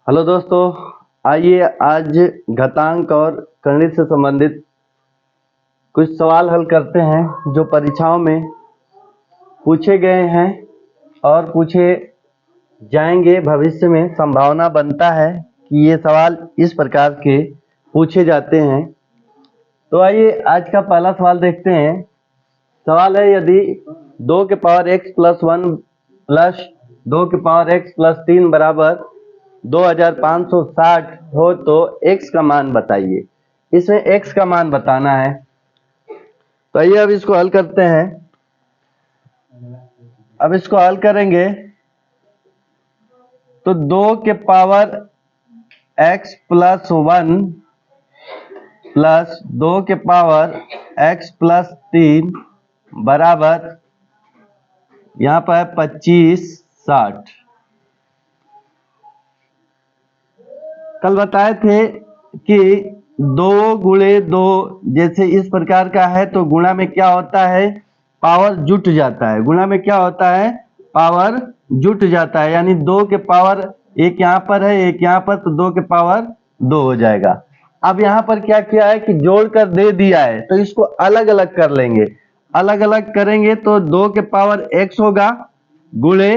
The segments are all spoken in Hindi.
हेलो दोस्तों, आइए आज घातांक और गणित से संबंधित कुछ सवाल हल करते हैं जो परीक्षाओं में पूछे गए हैं और पूछे जाएंगे। भविष्य में संभावना बनता है कि ये सवाल इस प्रकार के पूछे जाते हैं। तो आइए आज का पहला सवाल देखते हैं। सवाल है, यदि 2 के पावर x प्लस 1 प्लस 2 के पावर x प्लस 3 बराबर 2560 हो तो x का मान बताइए। इसमें x का मान बताना है। तो आइए अब इसको हल करते हैं। अब इसको हल करेंगे तो 2 के पावर x प्लस 1 प्लस 2 के पावर x प्लस 3 बराबर यहाँ पर 2560। कल बताए थे कि 2 गुणे 2 जैसे इस प्रकार का है तो गुणा में क्या होता है, पावर जुट जाता है। गुणा में क्या होता है, पावर जुट जाता है। यानी 2 के पावर एक यहाँ पर है, एक यहाँ पर, तो 2 के पावर 2 हो जाएगा। अब यहाँ पर क्या किया है कि जोड़कर दे दिया है, तो इसको अलग अलग कर लेंगे। अलग अलग करेंगे तो 2 के पावर x होगा गुणे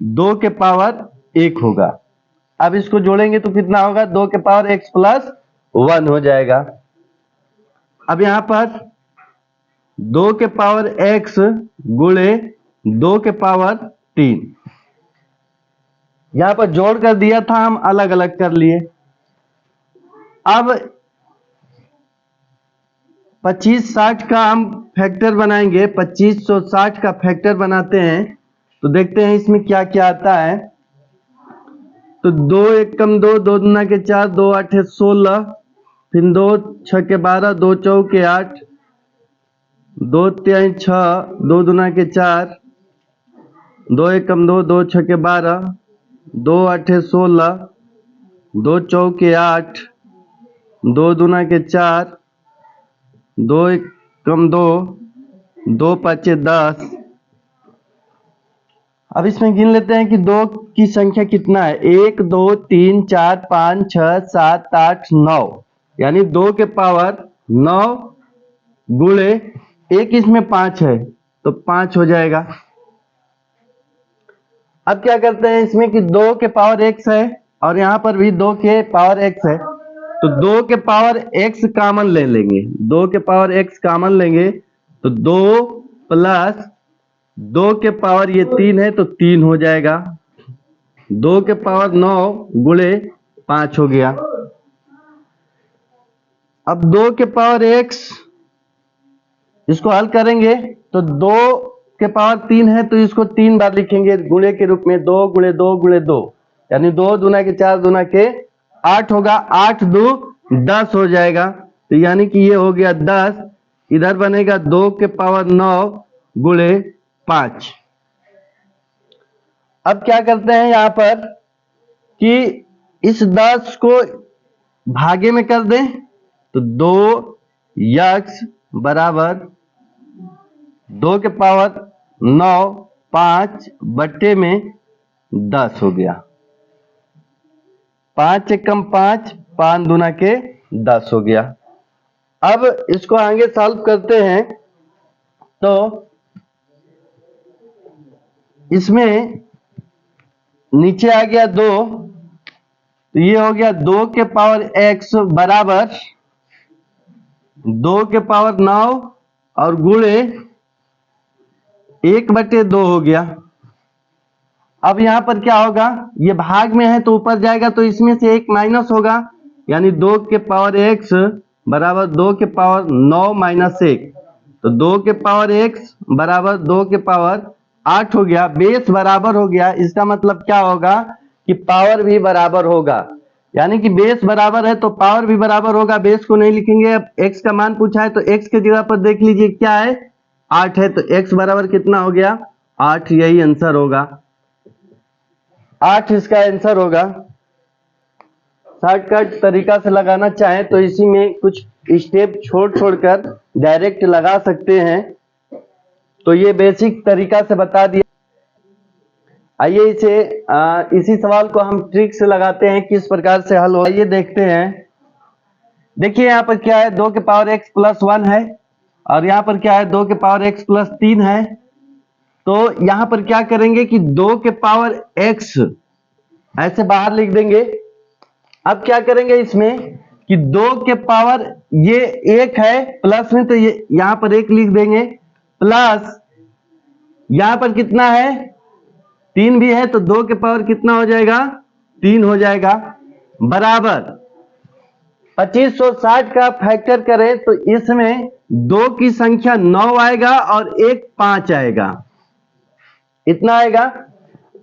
2 के पावर 1 होगा। अब इसको जोड़ेंगे तो कितना होगा, 2 के पावर x प्लस 1 हो जाएगा। अब यहां पर 2 के पावर x गुणे 2 के पावर 3, यहां पर जोड़ कर दिया था, हम अलग अलग कर लिए। अब 2560 का हम फैक्टर बनाएंगे। 2560 का फैक्टर बनाते हैं तो देखते हैं इसमें क्या क्या आता है। तो 2 एकम 2, 2 दूना के 4, 2 आठे 16, फिर 2 6 के 12, 2 चौके 8, 2 तिहाई 6, 2 दूना के 4, 2 एकम 2, 2 6 के 12, 2 आठे 16, 2 चौके 8, 2 दूना के 4, 2 एकम 2, 2 पाँचे 10। अब इसमें गिन लेते हैं कि 2 की संख्या कितना है। 1 2 3 4 5 6 7 8 9, यानी 2 के पावर 9 गुणे एक, इसमें 5 है तो 5 हो जाएगा। अब क्या करते हैं इसमें कि 2 के पावर x है और यहां पर भी 2 के पावर x है, तो 2 के पावर x कॉमन ले लेंगे। 2 के पावर x कॉमन लेंगे तो 2 प्लस 2 के पावर ये 3 है तो 3 हो जाएगा। 2 के पावर 9 गुणे 5 हो गया। अब 2 के पावर x, इसको हल करेंगे तो 2 के पावर 3 है तो इसको 3 बार लिखेंगे गुणे के रूप में। 2 गुणे 2 गुणे 2, यानी 2 दूना के 4 दूना के 8 होगा। 8 2 10 हो जाएगा। तो यानी कि ये हो गया 10। इधर बनेगा 2 के पावर 9 गुणे 5। अब क्या करते हैं यहां पर कि इस 10 को भागे में कर दें तो 2x बराबर 2 के पावर 9 5 बट्टे में 10 हो गया। 5 एकम 5, 5 दूना के 10 हो गया। अब इसको आगे सॉल्व करते हैं तो इसमें नीचे आ गया 2, तो ये हो गया 2 के पावर x बराबर 2 के पावर 9 और गुणे 1/2 हो गया। अब यहां पर क्या होगा, ये भाग में है तो ऊपर जाएगा तो इसमें से एक माइनस होगा, यानी 2 के पावर x बराबर 2 के पावर 9 माइनस 1, तो 2 के पावर x बराबर 2 के पावर 8 हो गया। बेस बराबर हो गया, इसका मतलब क्या होगा कि पावर भी बराबर होगा। यानी कि बेस बराबर है तो पावर भी बराबर होगा। बेस को नहीं लिखेंगे। अब x का मान पूछा है तो x के जगह पर देख लीजिए क्या है, 8 है, तो x बराबर कितना हो गया, 8। यही आंसर होगा, 8 इसका आंसर होगा। शॉर्टकट तरीका से लगाना चाहें तो इसी में कुछ स्टेप छोड़कर डायरेक्ट लगा सकते हैं। तो ये बेसिक तरीका से बता दिया। आइए इसी सवाल को हम ट्रिक से लगाते हैं, किस प्रकार से हल हो। आइए देखते हैं। देखिए यहाँ पर क्या है, 2 के पावर x प्लस 1 है, और यहाँ पर क्या है, 2 के पावर x प्लस 3 है। तो यहाँ पर क्या करेंगे कि 2 के पावर x ऐसे बाहर लिख देंगे। अब क्या करेंगे इसमें कि 2 के पावर ये 1 है प्लस में, तो ये यहाँ पर 1 लिख देंगे, प्लस यहाँ पर कितना है, 3 भी है, तो 2 के पावर कितना हो जाएगा, 3 हो जाएगा, बराबर 2560 का फैक्टर करें तो इसमें 2 की संख्या 9 आएगा और 1 5 आएगा, इतना आएगा।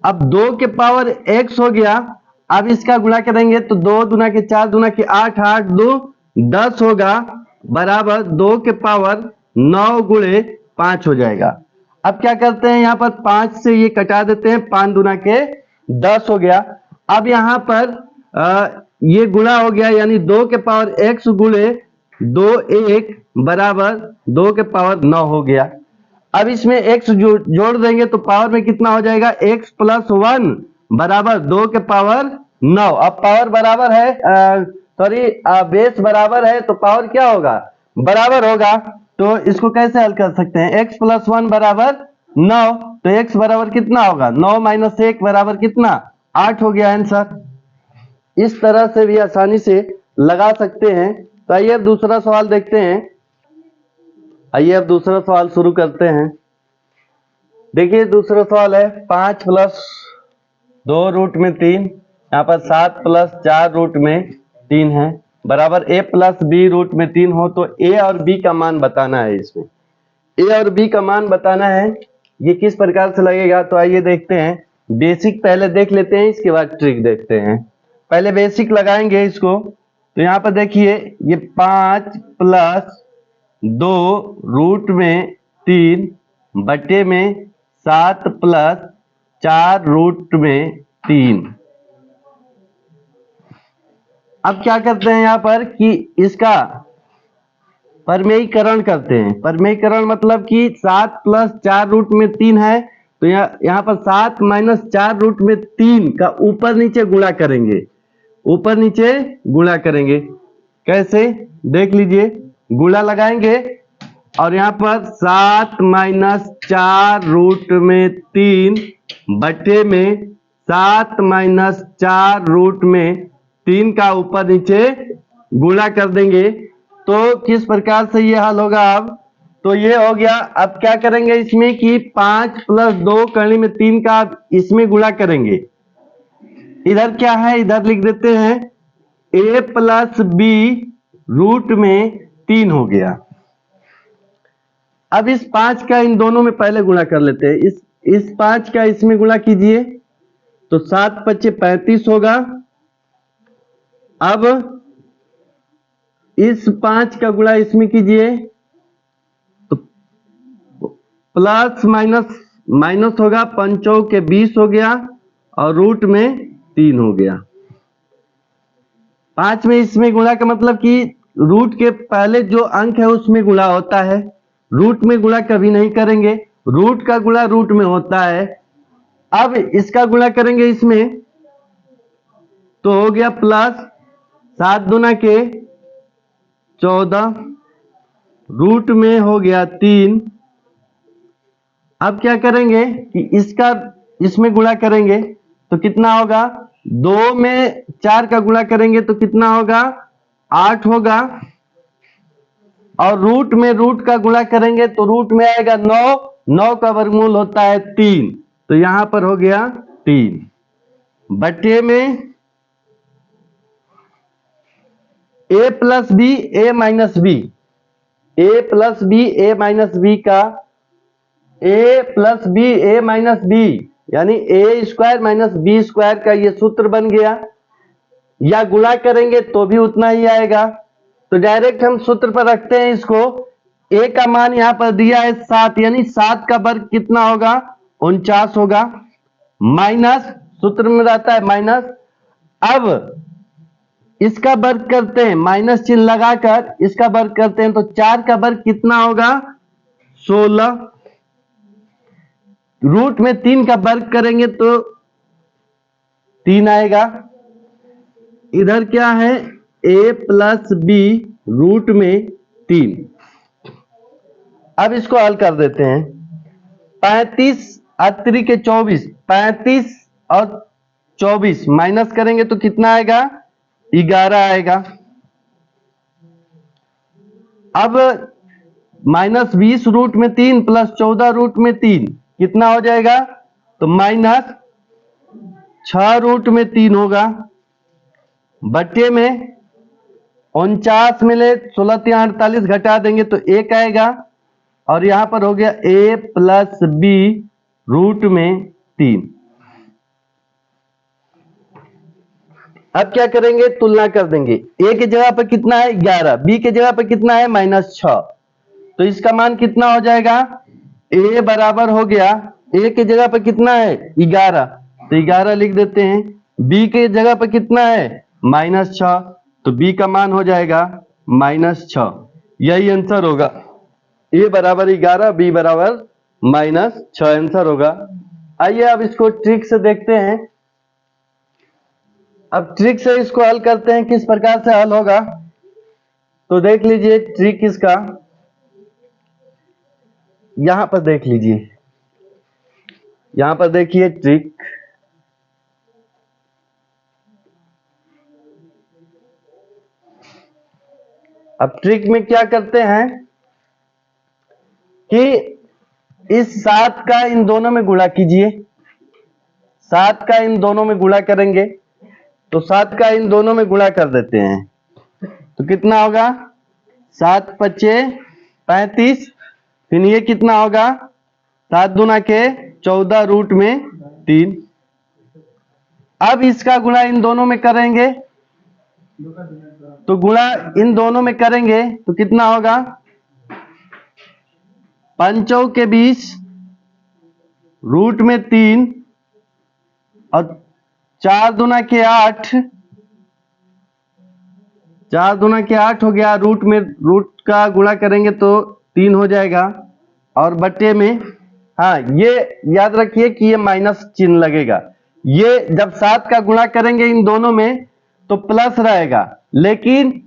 अब 2 के पावर x हो गया, अब इसका गुणा करेंगे तो 2 दूना के 4 दूना के 8, 8 2 10 होगा, बराबर 2 के पावर 9 गुणे 5 हो जाएगा। अब क्या करते हैं, यहाँ पर 5 से ये कटा देते हैं, 5 दूना के 10 हो गया। अब यहाँ पर ये गुणा हो गया, यानी 2 के पावर x गुणे 2 1 बराबर 2 के पावर 9 हो गया। अब इसमें x जोड़ देंगे तो पावर में कितना हो जाएगा, x प्लस 1 बराबर 2 के पावर 9। अब पावर बराबर है, सॉरी बेस बराबर है, तो पावर क्या होगा, बराबर होगा। तो इसको कैसे हल कर सकते हैं, x प्लस 1 बराबर 9, तो x बराबर कितना होगा, 9 माइनस 1 बराबर कितना, 8 हो गया आंसर। इस तरह से भी आसानी से लगा सकते हैं। तो आइए अब दूसरा सवाल देखते हैं। आइए अब दूसरा सवाल शुरू करते हैं। देखिए दूसरा सवाल है 5 प्लस 2 रूट में 3, यहाँ पर 7 प्लस 4 रूट में 3 है, बराबर a प्लस b रूट में 3 हो, तो a और b का मान बताना है। इसमें a और b का मान बताना है, ये किस प्रकार से लगेगा। तो आइए देखते हैं। बेसिक पहले देख लेते हैं, इसके बाद ट्रिक देखते हैं। पहले बेसिक लगाएंगे इसको। तो यहाँ पर देखिए ये 5 प्लस 2 रूट में 3 बटे में 7 प्लस 4 रूट में 3। अब क्या करते हैं यहाँ पर कि इसका परमेयीकरण करते हैं। परमेयीकरण मतलब कि 7 प्लस 4 रूट में 3 है, तो यहाँ पर 7 माइनस 4 रूट में 3 का ऊपर नीचे गुणा करेंगे, ऊपर नीचे गुणा करेंगे। कैसे, देख लीजिए, गुणा लगाएंगे और यहाँ पर 7 माइनस 4 रूट में 3 बटे में 7 माइनस 4 रूट में 3 का ऊपर नीचे गुणा कर देंगे। तो किस प्रकार से ये हल होगा। अब तो ये हो गया। अब क्या करेंगे इसमें कि 5 प्लस 2 कड़ी में 3 का इसमें गुणा करेंगे। इधर क्या है, इधर लिख देते हैं a प्लस b रूट में 3 हो गया। अब इस 5 का इन दोनों में पहले गुणा कर लेते हैं। इस 5 का इसमें गुणा कीजिए तो 7 पच्चे 35 होगा। अब इस 5 का गुणा इसमें कीजिए तो प्लस माइनस माइनस होगा, 5 के 20 हो गया और रूट में 3 हो गया। 5 में इसमें गुणा का मतलब कि रूट के पहले जो अंक है उसमें गुणा होता है, रूट में गुणा कभी नहीं करेंगे, रूट का गुणा रूट में होता है। अब इसका गुणा करेंगे इसमें तो हो गया प्लस 7 दूना के 14 रूट में हो गया 3। अब क्या करेंगे कि इसका इसमें गुणा करेंगे तो कितना होगा, 2 में 4 का गुणा करेंगे तो कितना होगा, 8 होगा। और रूट में रूट का गुणा करेंगे तो रूट में आएगा 9, 9 का वर्गमूल होता है 3, तो यहां पर हो गया 3 बटे में a plus B A minus B, A plus B A minus B का a plus B A minus B यानी A square minus B square का ये सूत्र बन गया। या गुणा करेंगे तो भी उतना ही आएगा, तो डायरेक्ट हम सूत्र पर रखते हैं इसको। a का मान यहां पर दिया है 7, यानी 7 का वर्ग कितना होगा, 49 होगा, माइनस सूत्र में रहता है माइनस। अब इसका वर्ग करते हैं, माइनस चिन्ह लगाकर इसका वर्ग करते हैं तो 4 का वर्ग कितना होगा, 16। रूट में 3 का वर्ग करेंगे तो 3 आएगा। इधर क्या है, a प्लस बी रूट में 3। अब इसको हल कर देते हैं। 35 अत्री के 24, 35 और 24 माइनस करेंगे तो कितना आएगा, 11 आएगा। अब -20 रूट में 3 प्लस 14 रूट में 3 कितना हो जाएगा, तो -6 रूट में 3 होगा। बट्टे में 49 में ले 16 48 घटा देंगे तो 1 आएगा। और यहां पर हो गया a प्लस बी रूट में 3। अब क्या करेंगे, तुलना कर देंगे। a की जगह पर कितना है 11, b की जगह पर कितना है -6, तो इसका मान कितना हो जाएगा, a बराबर हो गया, a की जगह पर कितना है 11, तो 11 लिख देते हैं। b की जगह पर कितना है -6, तो b का मान हो जाएगा -6। यही आंसर होगा, a बराबर 11, b बराबर -6 आंसर होगा। आइए अब इसको ट्रिक से देखते हैं। अब ट्रिक से इसको हल करते हैं, किस प्रकार से हल होगा, तो देख लीजिए ट्रिक इसका। यहां पर देख लीजिए, यहां पर देखिए ट्रिक। अब ट्रिक में क्या करते हैं कि इस 7 का इन दोनों में गुणा कीजिए। 7 का इन दोनों में गुणा करेंगे तो 7 का इन दोनों में गुणा कर देते हैं तो कितना होगा, 7 पच्चे 35, फिर ये कितना होगा, 7 दूना के 14 रूट में 3। अब इसका गुणा इन दोनों में करेंगे तो गुणा इन दोनों में करेंगे तो कितना होगा, 5 के 20 रूट में 3 और 4 दूना के 8, 4 दूना के 8 हो गया। रूट में रूट का गुणा करेंगे तो 3 हो जाएगा। और बट्टे में, हाँ ये याद रखिए कि ये माइनस चिन्ह लगेगा। ये जब 7 का गुणा करेंगे इन दोनों में तो प्लस रहेगा, लेकिन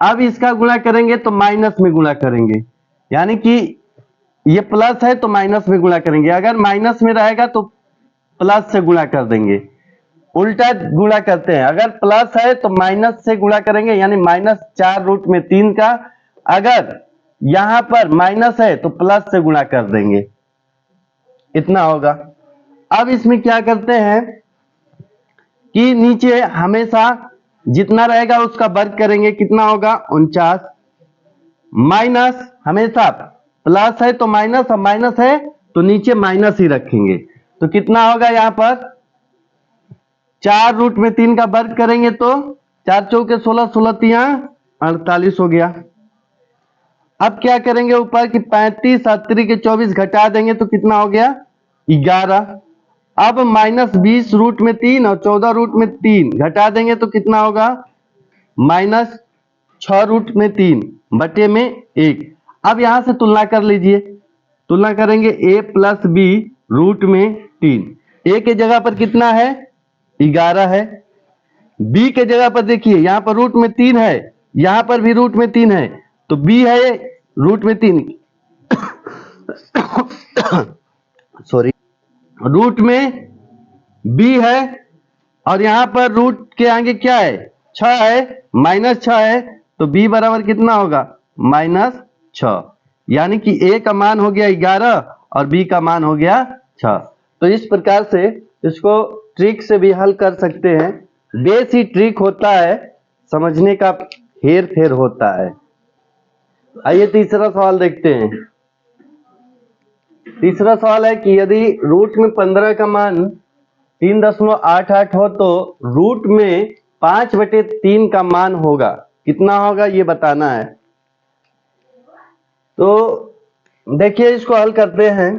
अब इसका गुणा करेंगे तो माइनस में गुणा करेंगे, यानी कि ये प्लस है तो माइनस में गुणा करेंगे। अगर माइनस में रहेगा तो प्लस से गुणा कर देंगे, उल्टा गुणा करते हैं। अगर प्लस है तो माइनस से गुणा करेंगे, यानी -4 रूट में 3 का। अगर यहां पर माइनस है तो प्लस से गुणा कर देंगे, इतना होगा। अब इसमें क्या करते हैं कि नीचे हमेशा जितना रहेगा उसका वर्ग करेंगे, कितना होगा 49, माइनस हमेशा प्लस है तो माइनस, और माइनस है तो नीचे माइनस ही रखेंगे। तो कितना होगा, यहां पर 4 रूट में 3 का वर्ग करेंगे तो 4 चौके 16, 16 48 हो गया। अब क्या करेंगे ऊपर कि 35 अत्री के 24 घटा देंगे तो कितना हो गया 11। अब -20 रूट में 3 और 14 रूट में 3 घटा देंगे तो कितना होगा, -6 रूट में 3 बटे में 1। अब यहां से तुलना कर लीजिए, तुलना करेंगे a प्लस बी रूट में 3। a के जगह पर कितना है 11 है, b के जगह पर देखिए यहां पर रूट में 3 है, यहां पर भी रूट में 3 है, तो b है रूट में 3 सॉरी, रूट में b है, और यहां पर रूट के आगे क्या है 6 है, -6 है, तो b बराबर कितना होगा -6, यानी कि a का मान हो गया 11 और b का मान हो गया 6। तो इस प्रकार से इसको ट्रिक से भी हल कर सकते हैं। बेस ही ट्रिक होता है, समझने का हेर फेर होता है। आइए तीसरा सवाल देखते हैं। तीसरा सवाल है कि यदि रूट में 15 का मान 3.88 हो तो रूट में 5/3 का मान होगा, कितना होगा ये बताना है। तो देखिए इसको हल करते हैं।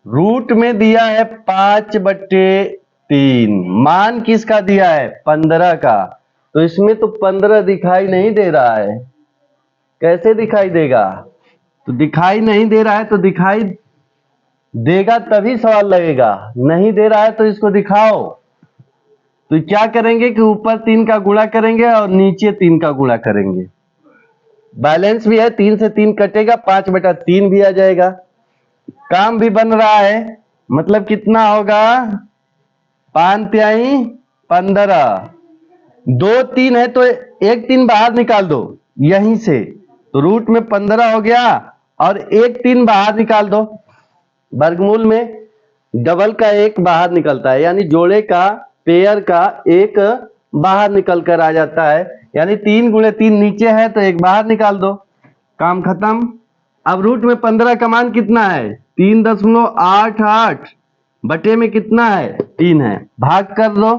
रूट में दिया है 5/3, मान किसका दिया है 15 का, तो इसमें तो 15 दिखाई नहीं दे रहा है, कैसे दिखाई देगा, तो दिखाई नहीं दे रहा है तो दिखाई देगा तभी सवाल लगेगा, नहीं दे रहा है तो इसको दिखाओ। तो क्या करेंगे कि ऊपर 3 का गुणा करेंगे और नीचे 3 का गुणा करेंगे। बैलेंस भी है, 3 से 3 कटेगा, 5/3 भी आ जाएगा। काम भी बन रहा है, मतलब कितना होगा 5 तिहाई 15। 2 3 है तो एक 3 बाहर निकाल दो यहीं से, तो रूट में 15 हो गया और एक 3 बाहर निकाल दो। वर्गमूल में डबल का एक बाहर निकलता है, यानी जोड़े का पेयर का एक बाहर निकल कर आ जाता है, यानी 3 गुणे 3 नीचे है तो एक बाहर निकाल दो, काम खत्म। अब रूट में 15 का मान कितना है 3.88 बटे में कितना है 3 है, भाग कर दो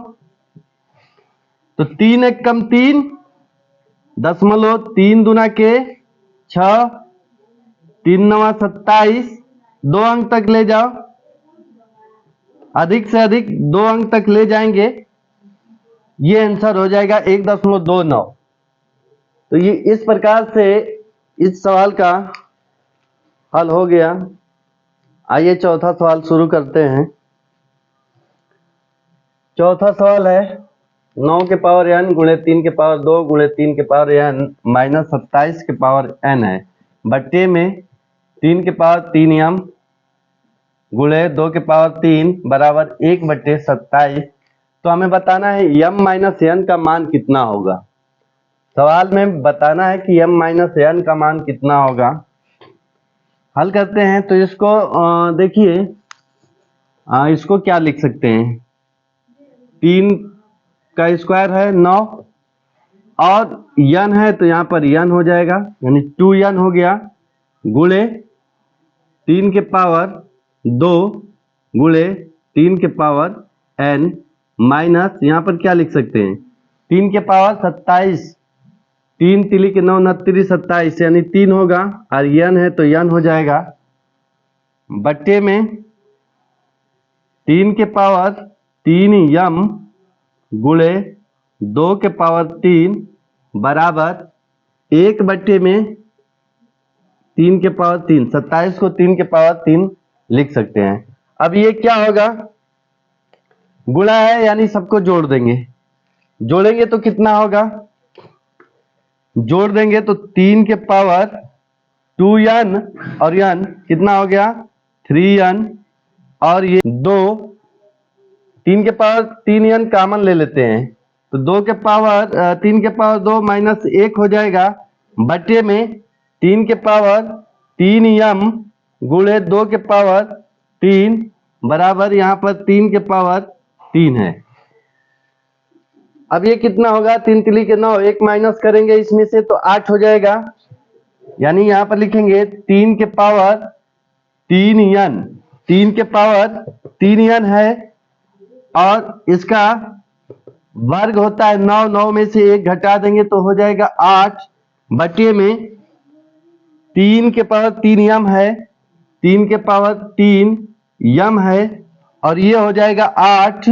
तो 3 एक कम 3 दशमलव 3 दूना के 6 3 9 27, 2 अंक तक ले जाओ, अधिक से अधिक 2 अंक तक ले जाएंगे, ये आंसर हो जाएगा 1.29। तो ये इस प्रकार से इस सवाल का हल हो गया। आइए चौथा सवाल शुरू करते हैं। चौथा सवाल है 9 के पावर n गुणे 3 के पावर 2 गुणे 3 के पावर n माइनस 27 के पावर n है, बट्टे में 3 के पावर 3 m गुणे 2 के पावर 3 बराबर 1/27। तो हमें बताना है m माइनस n का मान कितना होगा। सवाल में बताना है कि m माइनस n का मान कितना होगा। हल करते हैं तो इसको देखिए, इसको क्या लिख सकते हैं, 3 का स्क्वायर है 9 और n है तो यहाँ पर n हो जाएगा, यानी 2n हो गया, गुणे 3 के पावर 2 गुणे 3 के पावर n माइनस यहाँ पर क्या लिख सकते हैं 3 के पावर 27, 3 तिली के 9 29 27, यानी 3 होगा और n है तो n हो जाएगा, बट्टे में 3 के पावर 3 m गुणे 2 के पावर 3 बराबर 1/3 के पावर 3, 27 को 3 के पावर 3 लिख सकते हैं। अब ये क्या होगा, गुणा है यानी सबको जोड़ देंगे, जोड़ेंगे तो कितना होगा, जोड़ देंगे तो 3 के पावर 2n और n कितना हो गया 3n, और ये 2 3 के पावर 3n कॉमन ले लेते हैं तो 2 के पावर 3 के पावर 2 माइनस 1 हो जाएगा, बटे में 3 के पावर 3m गुणे 2 के पावर 3 बराबर यहाँ पर 3 के पावर 3 है। अब ये कितना होगा 3 तिली के 9, 1 माइनस करेंगे इसमें से तो 8 हो जाएगा, यानी यहाँ पर लिखेंगे 3 के पावर 3n, 3 के पावर 3n है और इसका वर्ग होता है 9, 9 में से 1 घटा देंगे तो हो जाएगा 8, बटे में 3 के पावर 3m है, 3 के पावर 3m है और ये हो जाएगा 8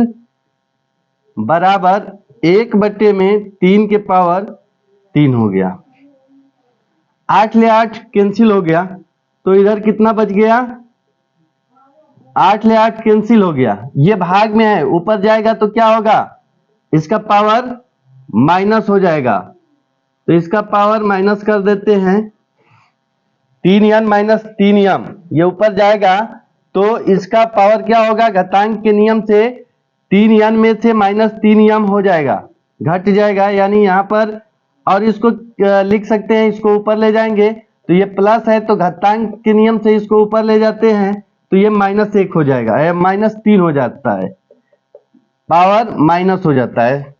बराबर 1/3 के पावर 3 हो गया। 8 ले 8 कैंसिल हो गया तो इधर कितना बच गया, 8 ले 8 कैंसिल हो गया, ये भाग में है, ऊपर जाएगा तो क्या होगा इसका पावर माइनस हो जाएगा, तो इसका पावर माइनस कर देते हैं 3n माइनस 3m, ये ऊपर जाएगा तो इसका पावर क्या होगा, घातांक के नियम से 3n में से माइनस 3m हो जाएगा, घट जाएगा, यानी यहाँ पर, और इसको लिख सकते हैं, इसको ऊपर ले जाएंगे तो ये प्लस है तो घातांक के नियम से इसको ऊपर ले जाते हैं तो ये -1 हो जाएगा, -3 हो जाता है, पावर माइनस हो जाता है।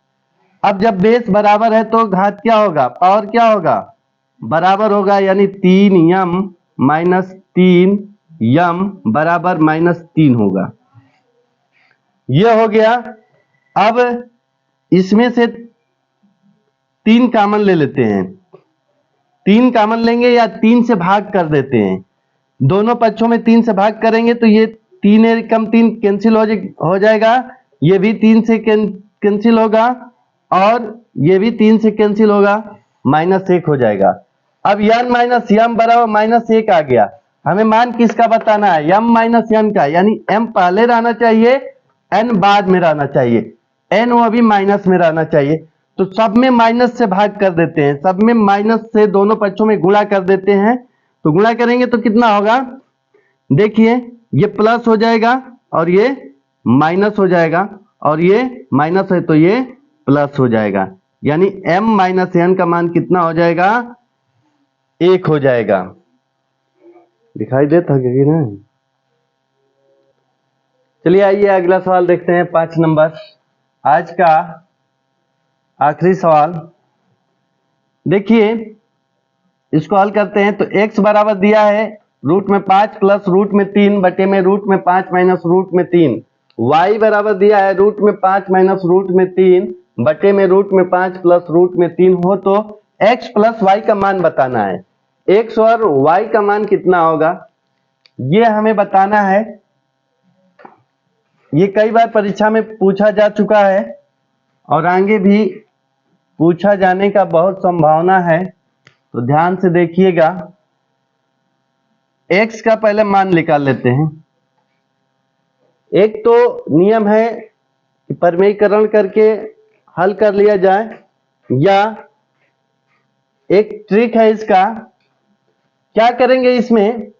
अब जब बेस बराबर है तो घात क्या होगा, पावर क्या होगा, बराबर होगा, यानी 3m माइनस 3m बराबर -3 होगा, ये हो गया। अब इसमें से 3 कॉमन ले लेते हैं, 3 कॉमन लेंगे या 3 से भाग कर देते हैं, दोनों पक्षों में 3 से भाग करेंगे तो ये 3 कम 3 कैंसिल हो जाएगा, ये भी 3 से कैंसिल होगा और ये भी 3 से कैंसिल होगा, -1 हो जाएगा। अब n माइनस m बराबर -1 आ गया, हमें मान किसका बताना है, m माइनस n का, यानी m पहले रहना चाहिए, n बाद में रहना चाहिए, n वो अभी माइनस में रहना चाहिए। तो सब में माइनस से भाग कर देते हैं, सब में माइनस से दोनों पक्षों में गुणा कर देते हैं। तो गुणा करेंगे तो कितना होगा, देखिए ये प्लस हो जाएगा और ये माइनस हो जाएगा, और ये माइनस है तो ये प्लस हो जाएगा, यानी m माइनस n का मान कितना हो जाएगा, 1 हो जाएगा। दिखाई देता है कि नहीं? चलिए आइए अगला सवाल देखते हैं, 5 नंबर, आज का आखिरी सवाल। देखिए इसको हल करते हैं। तो x बराबर दिया है रूट में 5 प्लस रूट में 3 बटे में रूट में 5 माइनस रूट में 3। y बराबर दिया है रूट में 5 माइनस रूट में 3 बटे में रूट में 5 प्लस रूट में 3 हो तो x प्लस y का मान बताना है। x और y का मान कितना होगा ये हमें बताना है। ये कई बार परीक्षा में पूछा जा चुका है और आगे भी पूछा जाने का बहुत संभावना है, तो ध्यान से देखिएगा। x का पहले मान निकाल लेते हैं। एक तो नियम है कि परिमेयीकरण करके हल कर लिया जाए, या एक ट्रिक है इसका। क्या करेंगे इसमें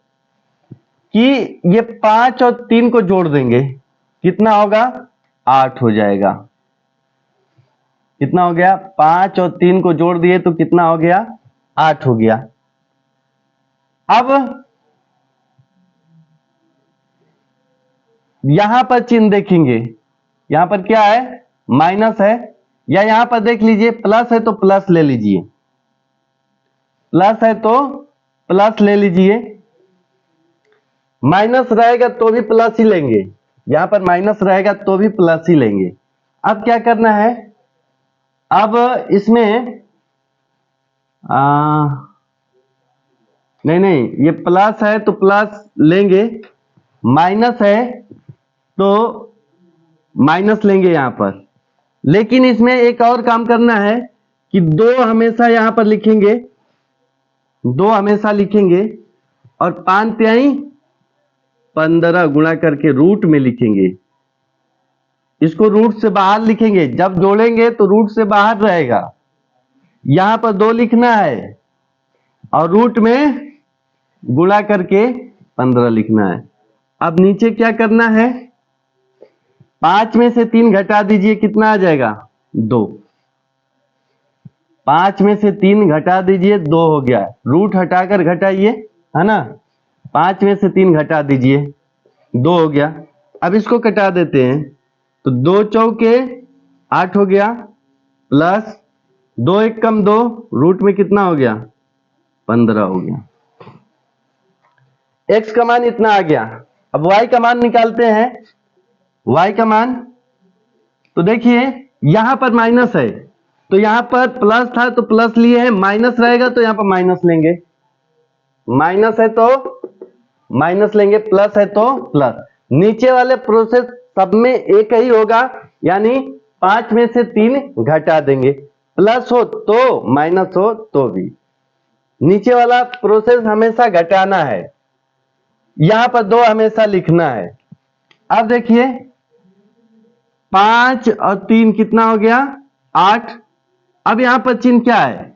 कि ये 5 और 3 को जोड़ देंगे, कितना होगा, 8 हो जाएगा। कितना हो गया, 5 और 3 को जोड़ दिए तो कितना हो गया, 8 हो गया। अब यहां पर चिन्ह देखेंगे, यहां पर क्या है, माइनस है, या यहां पर देख लीजिए प्लस है तो प्लस ले लीजिए, प्लस है तो प्लस ले लीजिए, माइनस रहेगा तो भी प्लस ही लेंगे, यहां पर माइनस रहेगा तो भी प्लस ही लेंगे। अब क्या करना है, अब इसमें नहीं ये प्लस है तो प्लस लेंगे, माइनस है तो माइनस लेंगे यहां पर। लेकिन इसमें एक और काम करना है कि 2 हमेशा यहां पर लिखेंगे, 2 हमेशा लिखेंगे, और 5 तिहाई 15 गुणा करके रूट में लिखेंगे। इसको रूट से बाहर लिखेंगे, जब जोड़ेंगे तो रूट से बाहर रहेगा। यहां पर 2 लिखना है और रूट में गुणा करके 15 लिखना है। अब नीचे क्या करना है, 5 में से 3 घटा दीजिए, कितना आ जाएगा, 2। 5 में से 3 घटा दीजिए, 2 हो गया। रूट हटाकर घटाइए, है ना, 5 में से 3 घटा दीजिए, 2 हो गया। अब इसको कटा देते हैं, तो 2 चौके 8 हो गया, प्लस 2 एक कम 2, रूट में कितना हो गया, 15 हो गया। x का मान इतना आ गया। अब y का मान निकालते हैं। y का मान, तो देखिए यहां पर माइनस है तो यहां पर प्लस था तो प्लस लिए हैं, माइनस रहेगा तो यहां पर माइनस लेंगे, माइनस है तो माइनस लेंगे, प्लस है तो प्लस। नीचे वाले प्रोसेस सब में एक ही होगा, यानी 5 में से 3 घटा देंगे, प्लस हो तो माइनस हो तो भी। नीचे वाला प्रोसेस हमेशा घटाना है, यहां पर 2 हमेशा लिखना है। अब देखिए 5 और 3 कितना हो गया, 8। अब यहां पर चिन्ह क्या है,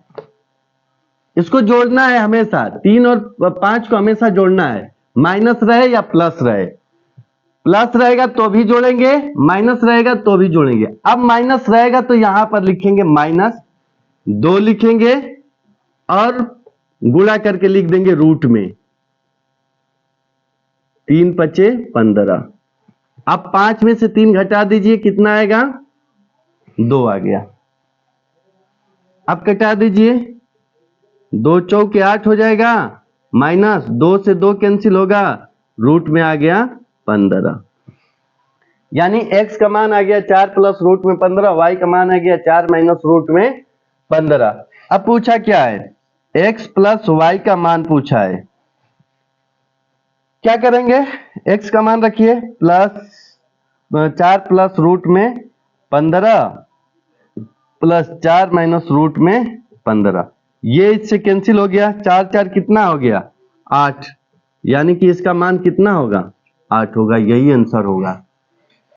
इसको जोड़ना है हमेशा, 3 और 5 को हमेशा जोड़ना है, माइनस रहे या प्लस रहे। प्लस रहेगा तो भी जोड़ेंगे, माइनस रहेगा तो भी जोड़ेंगे। अब माइनस रहेगा तो यहां पर लिखेंगे माइनस, 2 लिखेंगे और गुणा करके लिख देंगे रूट में, 3 पचे 15। अब 5 में से 3 घटा दीजिए, कितना आएगा, 2 आ गया। अब कटा दीजिए, 2 चौके 8 हो जाएगा, माइनस 2 से 2 कैंसिल होगा, रूट में आ गया 15। यानी x का मान आ गया 4 प्लस रूट में 15, y का मान आ गया 4 माइनस रूट में 15। अब पूछा क्या है, x प्लस y का मान पूछा है। क्या करेंगे, x का मान रखिए प्लस 4 प्लस रूट में 15 प्लस 4 माइनस रूट में 15, ये इससे कैंसिल हो गया, 4 4 कितना हो गया, 8, यानी कि इसका मान कितना होगा, 8 होगा। यही आंसर होगा।